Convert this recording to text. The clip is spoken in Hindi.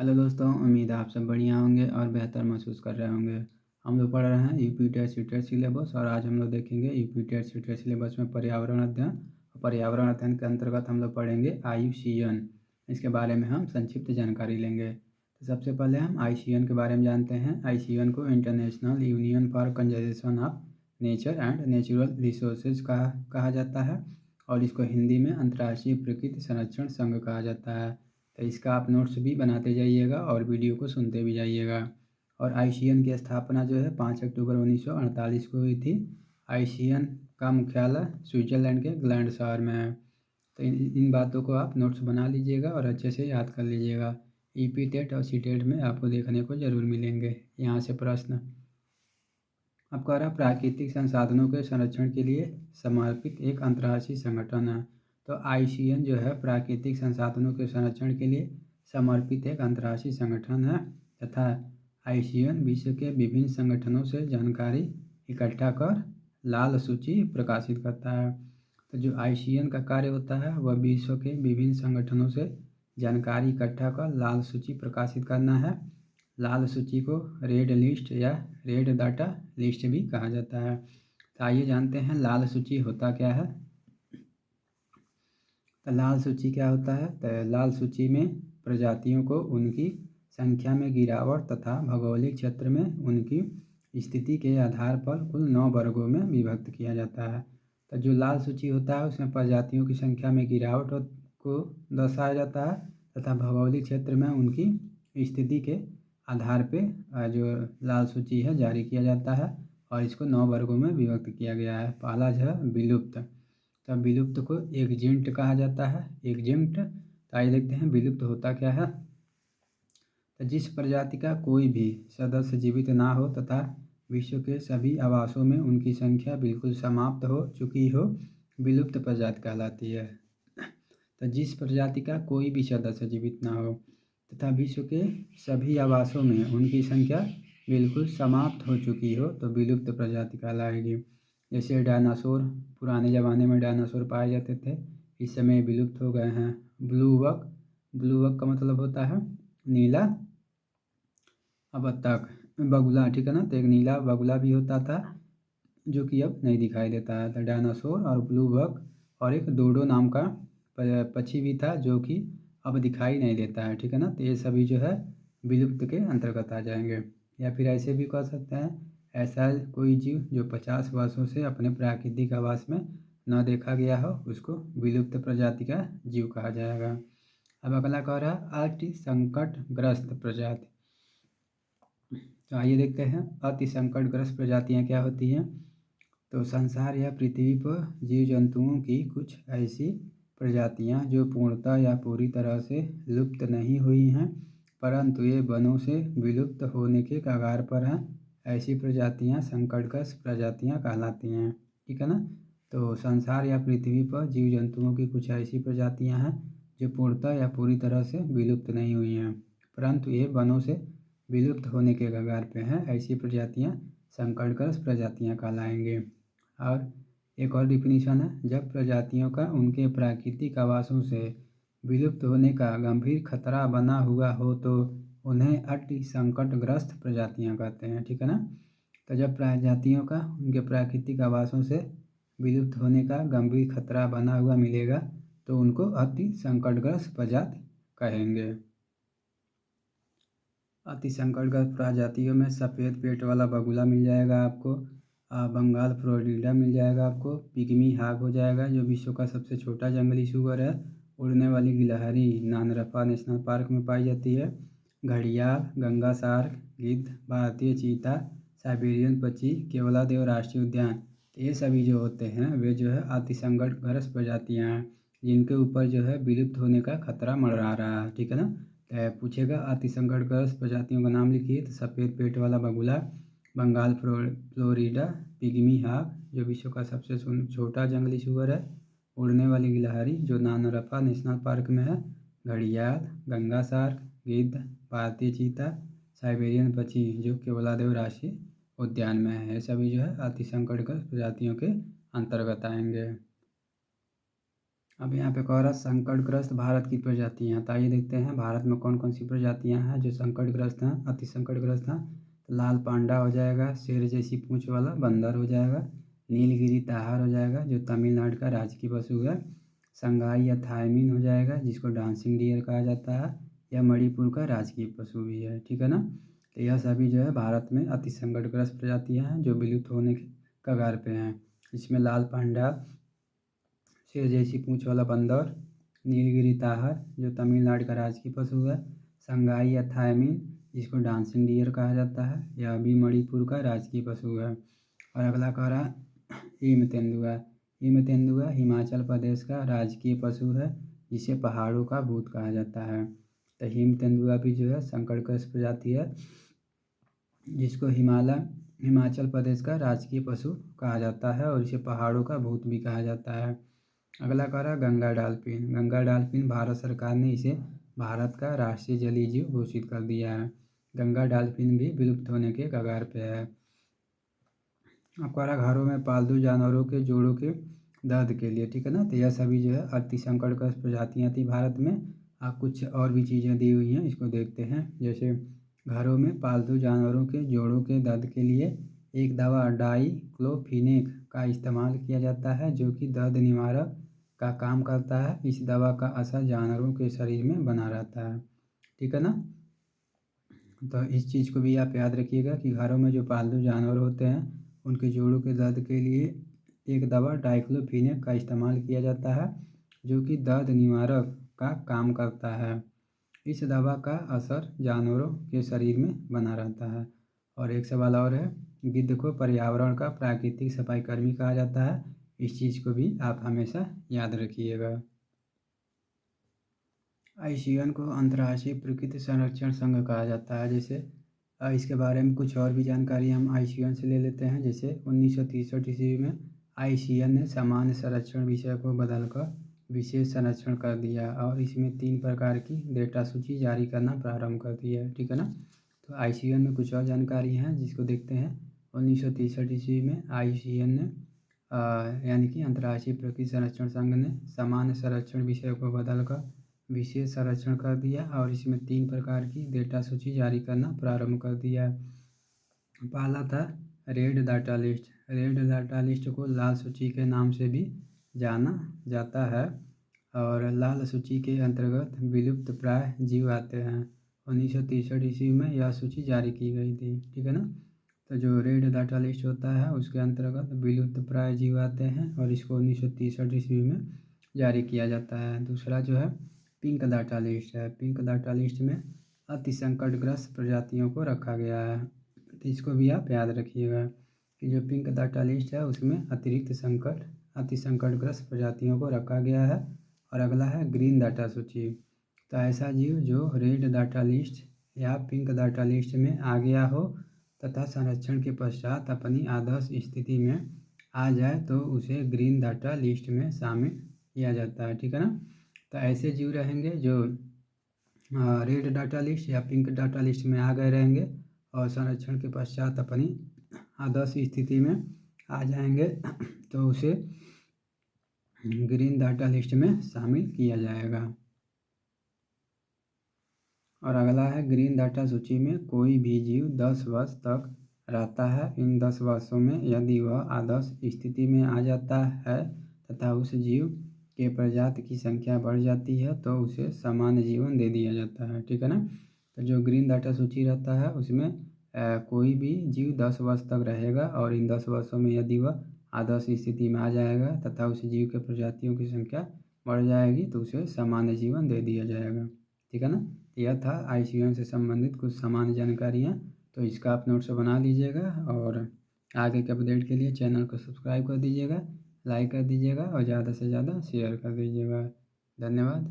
हेलो दोस्तों, उम्मीद है आप सब बढ़िया होंगे और बेहतर महसूस कर रहे होंगे। हम लोग पढ़ रहे हैं यूपी टेट सीटेट सिलेबस और आज हम लोग देखेंगे यूपी टेट सीटेट सिलेबस में पर्यावरण अध्ययन। और पर्यावरण अध्ययन के अंतर्गत हम लोग पढ़ेंगे IUCN। इसके बारे में हम संक्षिप्त जानकारी लेंगे। तो सबसे पहले हम IUCN के बारे में जानते हैं। IUCN को international union for conservation of nature and natural resources कहा जाता है और इसको हिंदी में अंतर्राष्ट्रीय प्रकृति संरक्षण संघ कहा जाता है। तो इसका आप नोट्स भी बनाते जाइएगा और वीडियो को सुनते भी जाइएगा। और IUCN की स्थापना जो है 5 अक्टूबर 1948 को हुई थी। IUCN का मुख्यालय स्विट्ज़रलैंड के ग्लैंड शहर में है। तो इन बातों को आप नोट्स बना लीजिएगा और अच्छे से याद कर लीजिएगा। ईपी टेट और सीटेट में आपको देखने को ज़रूर मिलेंगे यहाँ से प्रश्न। अब कह रहा प्राकृतिक संसाधनों के संरक्षण के लिए समर्पित एक अंतर्राष्ट्रीय संगठन है। तो IUCN जो है प्राकृतिक संसाधनों के संरक्षण के लिए समर्पित एक अंतर्राष्ट्रीय संगठन है तथा IUCN विश्व के विभिन्न संगठनों से जानकारी इकट्ठा कर लाल सूची प्रकाशित करता है। तो जो IUCN का कार्य होता है वह विश्व के विभिन्न संगठनों से जानकारी इकट्ठा कर लाल सूची प्रकाशित करना है। लाल सूची को रेड लिस्ट या रेड डाटा लिस्ट भी कहा जाता है। तो आइए जानते हैं लाल सूची होता क्या है। तो लाल सूची क्या होता है? तो लाल सूची में प्रजातियों को उनकी संख्या में गिरावट तथा भौगोलिक क्षेत्र में उनकी स्थिति के आधार पर कुल 9 वर्गों में विभक्त किया जाता है। तो जो लाल सूची होता है उसमें प्रजातियों की संख्या में गिरावट को दर्शाया जाता है तथा भौगोलिक क्षेत्र में उनकी स्थिति के आधार पे जो लाल सूची है जारी किया जाता है और इसको 9 वर्गों में विभक्त किया गया है। पहला जो है विलुप्त। तो विलुप्त को एक्जिंक्ट कहा जाता है। एक्जिंक्ट। तो आइए देखते हैं विलुप्त होता क्या है। तो जिस प्रजाति का कोई भी सदस्य जीवित ना हो तथा विश्व के सभी आवासों में उनकी संख्या बिल्कुल समाप्त हो चुकी हो, विलुप्त प्रजाति कहलाती है। तो जिस प्रजाति का कोई भी सदस्य जीवित ना हो तथा विश्व के सभी आवासों में उनकी संख्या बिल्कुल समाप्त हो चुकी हो तो विलुप्त प्रजाति कहलाएगी। जैसे डायनासोर, पुराने ज़माने में डायनासोर पाए जाते थे, इस समय विलुप्त हो गए हैं। ब्लू वक। ब्लू वक का मतलब होता है नीला बत्तख। बगुला, ठीक है ना। तो एक नीला बगुला भी होता था जो कि अब नहीं दिखाई देता है। तो डायनासोर और ब्लू वक और एक डोडो नाम का पक्षी भी था जो कि अब दिखाई नहीं देता है, ठीक है ना। तो ये सभी जो है विलुप्त के अंतर्गत आ जाएंगे। या फिर ऐसे भी कह सकते हैं ऐसा कोई जीव जो 50 वर्षों से अपने प्राकृतिक आवास में न देखा गया हो उसको विलुप्त प्रजाति का जीव कहा जाएगा। अब अगला कह रहा है अति संकटग्रस्त प्रजाति। तो आइए देखते हैं अति संकटग्रस्त प्रजातियाँ क्या होती हैं। तो संसार या पृथ्वी पर जीव जंतुओं की कुछ ऐसी प्रजातियां जो पूर्णतः या पूरी तरह से लुप्त नहीं हुई हैं परंतु ये वनों से विलुप्त होने के कगार पर हैं, ऐसी प्रजातियां संकटग्रस्त प्रजातियां कहलाती हैं, ठीक है ना। तो संसार या पृथ्वी पर जीव जंतुओं की कुछ ऐसी प्रजातियां हैं जो पूर्णतः या पूरी तरह से विलुप्त नहीं हुई हैं परंतु ये वनों से विलुप्त होने के कगार पे हैं, ऐसी प्रजातियां संकटग्रस्त प्रजातियां कहलाएंगे। और एक और डिफिनीशन है, जब प्रजातियों का उनके प्राकृतिक आवासों से विलुप्त होने का गंभीर खतरा बना हुआ हो तो उन्हें अति संकटग्रस्त प्रजातियां कहते हैं, ठीक है ना। तो जब प्रजातियों का उनके प्राकृतिक आवासों से विलुप्त होने का गंभीर खतरा बना हुआ मिलेगा तो उनको अति संकटग्रस्त प्रजाति कहेंगे। अति संकटग्रस्त प्रजातियों में सफ़ेद पेट वाला बगुला मिल जाएगा आपको, बंगाल फ्लोरिडा मिल जाएगा आपको, पिग्मी हाग हो जाएगा जो विश्व का सबसे छोटा जंगली सूअर है, उड़ने वाली गिलहरी नानरफा नेशनल पार्क में पाई जाती है, घड़ियाल, गंगा सार्क, गिद्ध, भारतीय चीता, साइबेरियन पक्षी, केवलादेव राष्ट्रीय उद्यान। तो ये सभी जो होते हैं वे जो है अति संकटग्रस्त प्रजातियाँ हैं जिनके ऊपर जो है विलुप्त होने का खतरा मंडरा रहा है, ठीक है ना। पूछेगा अति संकटग्रस्त प्रजातियों का नाम लिखिए तो सफ़ेद पेट वाला बगुला, बंगाल फ्लोरिडा, पिग्मी हाग जो विश्व का सबसे छोटा जंगली सूअर है, उड़ने वाली गिलहरी जो नानरफा नेशनल पार्क में है, घड़ियाल, गंगा सार्क, गिद्ध, भारतीय चीता, साइबेरियन पक्षी जो केवलादेव राष्ट्रीय उद्यान में है। ये सभी जो है अति संकटग्रस्त प्रजातियों के अंतर्गत आएंगे। अब यहाँ पे कह रहा संकटग्रस्त भारत की प्रजातियाँ। तो आइए देखते हैं भारत में कौन कौन सी प्रजातियाँ हैं जो संकटग्रस्त हैं, अति संकटग्रस्त हैं। तो लाल पांडा हो जाएगा, शेर जैसी पूँछ वाला बंदर हो जाएगा। नीलगिरी ताहार हो जाएगा जो तमिलनाडु का राजकीय पशु है। संगाई या थाइमिन हो जाएगा जिसको डांसिंग डियर कहा जाता है। यह मणिपुर का राजकीय पशु भी है, ठीक है ना। तो यह सभी जो है भारत में अति संकटग्रस्त प्रजातियाँ हैं जो विलुप्त होने के कगार पे हैं। इसमें लाल पांडा, शेर जैसी पूँछ वाला बंदर, नीलगिरी ताहर जो तमिलनाडु का राजकीय पशु है, संगाई या थाइमिन जिसको डांसिंग डियर कहा जाता है, यह भी मणिपुर का राजकीय पशु है। और अगला कह रहा हिम तेंदुआ। हिम तेंदुआ हिमाचल प्रदेश का राजकीय पशु है जिसे पहाड़ों का भूत कहा जाता है। तो हिम तेंदुआ भी जो है संकटग्रस्त प्रजाति है जिसको हिमाचल प्रदेश का राजकीय पशु कहा जाता है और इसे पहाड़ों का भूत भी कहा जाता है। अगला कह रहा गंगा डॉल्फिन। गंगा डॉल्फिन भारत सरकार ने इसे भारत का राष्ट्रीय जलीय जीव घोषित कर दिया है। गंगा डॉल्फिन भी विलुप्त होने के कगार पे है। अब कह रहा घरों में पालतू जानवरों के जोड़ों के दर्द के लिए, ठीक है ना। तो यह सभी जो है अति संकटग्रस्त प्रजातियाँ थी भारत में। अब कुछ और भी चीज़ें दी हुई हैं, इसको देखते हैं। जैसे घरों में पालतू जानवरों के जोड़ों के दर्द के लिए एक दवा डाइक्लोफिनेक का इस्तेमाल किया जाता है जो कि दर्द निवारक का काम करता है। इस दवा का असर जानवरों के शरीर में बना रहता है, ठीक है ना। तो इस चीज़ को भी आप याद रखिएगा कि घरों में जो पालतू जानवर होते हैं उनके जोड़ों के दर्द के लिए एक दवा डाइक्लोफिनेक का इस्तेमाल किया जाता है जो कि दर्द निवारक का काम करता है। इस दवा का असर जानवरों के शरीर में बना रहता है। और एक सवाल और है, गिद्ध को पर्यावरण का प्राकृतिक सफाई कर्मी कहा जाता है। इस चीज़ को भी आप हमेशा याद रखिएगा। आईसीएन को अंतर्राष्ट्रीय प्रकृति संरक्षण संघ कहा जाता है। जैसे इसके बारे में कुछ और भी जानकारी हम आईसीएन से ले लेते हैं। जैसे 1963 ईस्वी में आईसीएन ने सामान्य संरक्षण विषय को बदलकर विशेष संरक्षण कर दिया और इसमें 3 प्रकार की डेटा सूची जारी करना प्रारंभ कर दिया है, ठीक है ना। तो आईसीएन में कुछ और जानकारी हैं जिसको देखते हैं। 1963 ईस्वी में आईसीएन ने यानी कि अंतर्राष्ट्रीय प्रकृति संरक्षण संघ ने सामान्य संरक्षण विषय को बदलकर विशेष संरक्षण कर दिया और इसमें 3 प्रकार की डेटा सूची जारी करना प्रारंभ कर दिया है। पहला था red data list. Red data list को लाल सूची के नाम से भी जाना जाता है और लाल सूची के अंतर्गत विलुप्त प्राय जीव आते हैं। 1963 ईस्वी में यह सूची जारी की गई थी, ठीक है ना। तो जो रेड डाटा लिस्ट होता है उसके अंतर्गत विलुप्त प्राय जीव आते हैं और इसको 1963 ईस्वी में जारी किया जाता है। दूसरा जो है पिंक डाटा लिस्ट है। पिंक डाटा लिस्ट में अति संकटग्रस्त प्रजातियों को रखा गया है। तो इसको भी आप याद रखिएगा कि जो पिंक डाटा लिस्ट है उसमें अति संकटग्रस्त प्रजातियों को रखा गया है। और अगला है ग्रीन डाटा सूची। तो ऐसा जीव जो रेड डाटा लिस्ट या पिंक डाटा लिस्ट में आ गया हो तथा संरक्षण के पश्चात अपनी आदर्श स्थिति में आ जाए तो उसे ग्रीन डाटा लिस्ट में शामिल किया जाता है, ठीक है ना। तो ऐसे जीव रहेंगे जो रेड डाटा लिस्ट या पिंक डाटा लिस्ट में आ गए रहेंगे और संरक्षण के पश्चात अपनी आदर्श स्थिति में आ जाएंगे तो उसे ग्रीन डाटा लिस्ट में शामिल किया जाएगा। और अगला है ग्रीन डाटा सूची में कोई भी जीव 10 वर्ष तक रहता है। इन 10 वर्षों में यदि वह आदर्श स्थिति में आ जाता है तथा उस जीव के प्रजाति की संख्या बढ़ जाती है तो उसे सामान्य जीवन दे दिया जाता है, ठीक है ना। तो जो ग्रीन डाटा सूची रहता है उसमें कोई भी जीव 10 वर्ष तक रहेगा और इन 10 वर्षों में यदि वह आदर्श स्थिति में आ जाएगा तथा उस जीव के प्रजातियों की संख्या बढ़ जाएगी तो उसे सामान्य जीवन दे दिया जाएगा, ठीक है ना। यह था आईसीएन से संबंधित कुछ सामान्य जानकारियाँ। तो इसका आप नोट्स बना लीजिएगा और आगे के अपडेट के लिए चैनल को सब्सक्राइब कर दीजिएगा, लाइक कर दीजिएगा और ज़्यादा से ज़्यादा शेयर कर दीजिएगा। धन्यवाद।